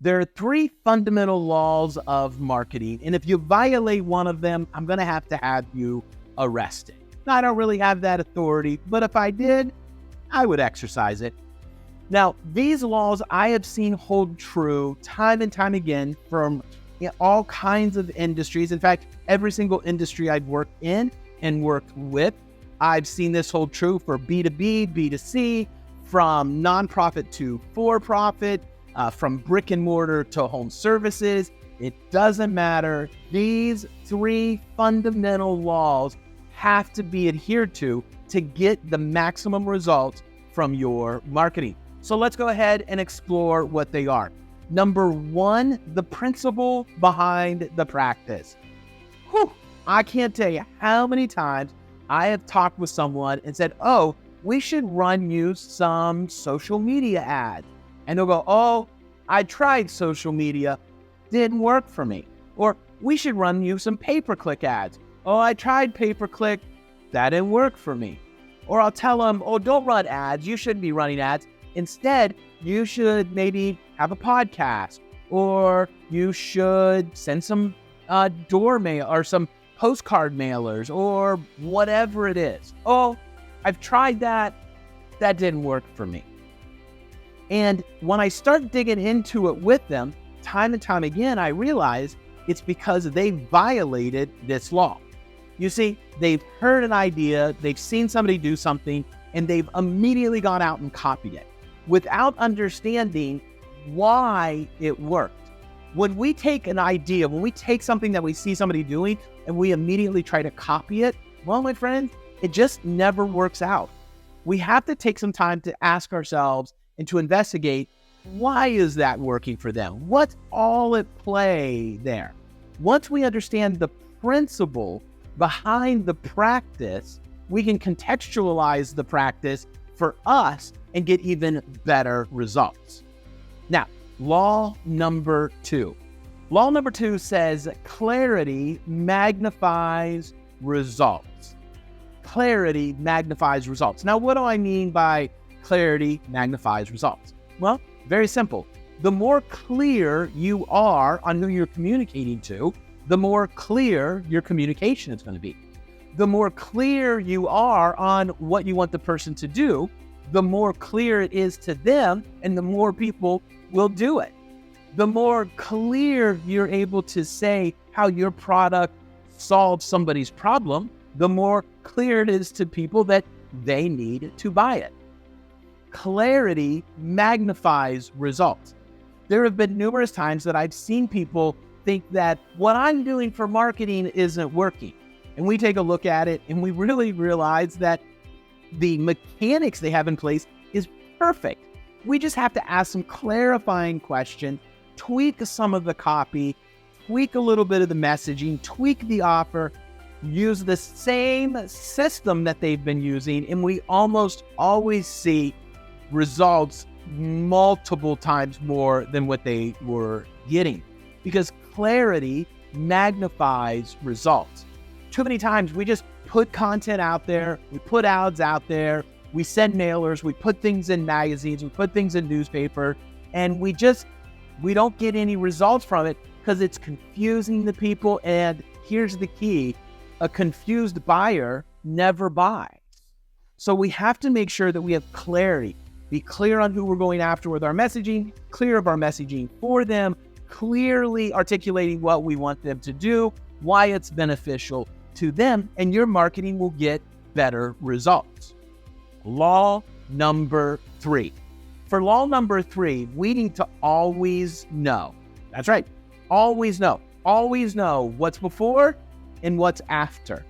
There are three fundamental laws of marketing, and if you violate one of them, I'm going to have you arrested. Now, I don't really have that authority, but if I did, I would exercise it. Now, these laws I have seen hold true time and time again from all kinds of industries. In fact, every single industry I've worked in and worked with, I've seen this hold true for B2B, B2C, from nonprofit to for-profit, from brick and mortar to home services. It doesn't matter. These three fundamental laws have to be adhered to get the maximum results from your marketing. So let's go ahead and explore what they are. Number one, the principle behind the practice. I can't tell you how many times I have talked with someone and said, oh, we should run you some social media ads. And they'll go, oh, I tried social media, didn't work for me. Or we should run you some pay-per-click ads. Oh, I tried pay-per-click, that didn't work for me. Or I'll tell them, oh, don't run ads. You shouldn't be running ads. Instead, you should maybe have a podcast, or you should send some door mail or some postcard mailers or whatever it is. Oh, I've tried that. That didn't work for me. And when I start digging into it with them, time and time again, I realize it's because they violated this law. You see, they've heard an idea, they've seen somebody do something, and they've immediately gone out and copied it without understanding why it worked. When we take an idea, when we take something that we see somebody doing and we immediately try to copy it, well, my friend, it just never works out. We have to take some time to ask ourselves and to investigate, why is that working for them? What's all at play there? Once we understand the principle behind the practice, we can contextualize the practice for us and get even better results. Now, law number two. Law number two says clarity magnifies results. Clarity magnifies results. Now, what do I mean by clarity magnifies results? Well, very simple. The more clear you are on who you're communicating to, the more clear your communication is going to be. The more clear you are on what you want the person to do, the more clear it is to them, and the more people will do it. The more clear you're able to say how your product solves somebody's problem, the more clear it is to people that they need to buy it. Clarity magnifies results. There have been numerous times that I've seen people think that what I'm doing for marketing isn't working. And we take a look at it and we really realize that the mechanics they have in place is perfect. We just have to ask some clarifying questions, tweak some of the copy, tweak a little bit of the messaging, tweak the offer, use the same system that they've been using, and we almost always see results multiple times more than what they were getting, because clarity magnifies results. Too many times we just put content out there, we put ads out there, we send mailers, we put things in magazines, we put things in newspaper, and we don't get any results from it because it's confusing the people. And here's the key: a confused buyer never buys. So we have to make sure that we have clarity. Be clear on who we're going after with our messaging, clear of our messaging for them, clearly articulating what we want them to do, why it's beneficial to them, and your marketing will get better results. Law number three. For law number three, we need to always know. That's right. Always know. Always know what's before and what's after.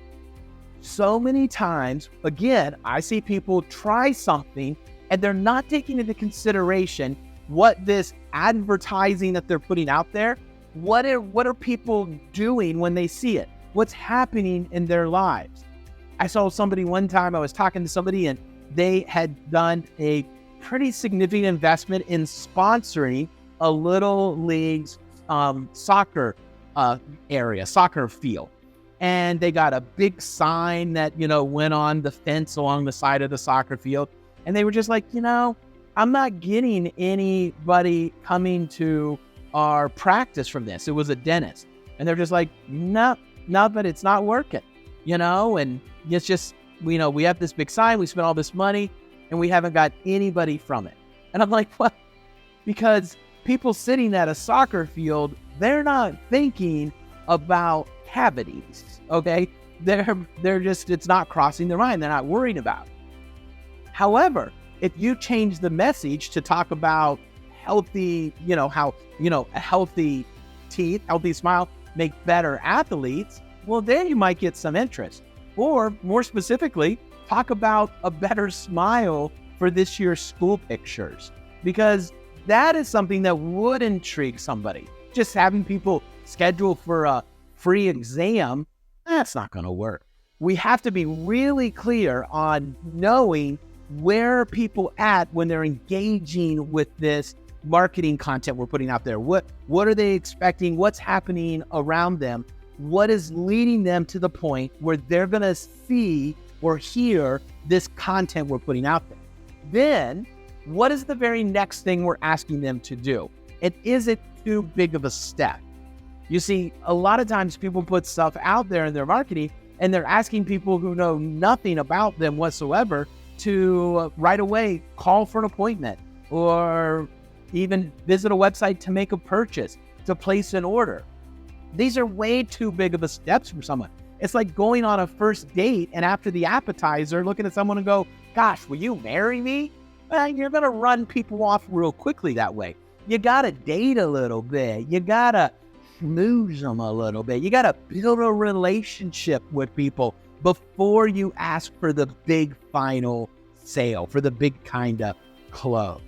So many times, again, I see people try something and they're not taking into consideration what this advertising that they're putting out there, what are people doing when they see it? What's happening in their lives? I saw somebody one time, I was talking to somebody and they had done a pretty significant investment in sponsoring a little league's soccer field. And they got a big sign that, went on the fence along the side of the soccer field. And they were just like, I'm not getting anybody coming to our practice from this. It was a dentist. And they're just like, no, but it's not working, and it's just, we have this big sign, we spent all this money, and we haven't got anybody from it. And I'm like, well, because people sitting at a soccer field, they're not thinking about cavities, okay? They're just, it's not crossing their mind. They're not worried about it. However, if you change the message to talk about healthy, a healthy teeth, healthy smile, make better athletes, well, then you might get some interest. Or more specifically, talk about a better smile for this year's school pictures, because that is something that would intrigue somebody. Just having people schedule for a free exam, that's not going to work. We have to be really clear on knowing where are people at when they're engaging with this marketing content we're putting out there. What are they expecting? What's happening around them? What is leading them to the point where they're going to see or hear this content we're putting out there? Then, what is the very next thing we're asking them to do? And is it too big of a step? You see, a lot of times people put stuff out there in their marketing and they're asking people who know nothing about them whatsoever to right away call for an appointment or even visit a website to make a purchase, to place an order. These are way too big of a steps for someone. It's like going on a first date and after the appetizer, looking at someone and go, gosh, will you marry me? Well, you're going to run people off real quickly that way. You got to date a little bit. You got to schmooze them a little bit. You got to build a relationship with people before you ask for the big final sale, for the big kind of close.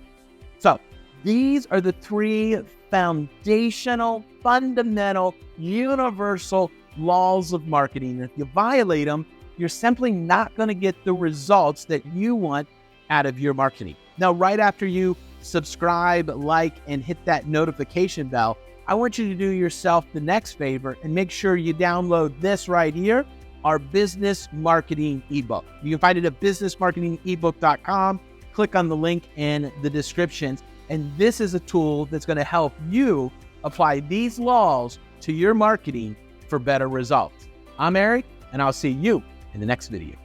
So these are the three foundational, fundamental, universal laws of marketing. If you violate them, you're simply not going to get the results that you want out of your marketing. Now, right after you subscribe, like, and hit that notification bell, I want you to do yourself the next favor and make sure you download this right here, our business marketing ebook. You can find it at businessmarketingebook.com. Click on the link in the description. And this is a tool that's going to help you apply these laws to your marketing for better results. I'm Eric, and I'll see you in the next video.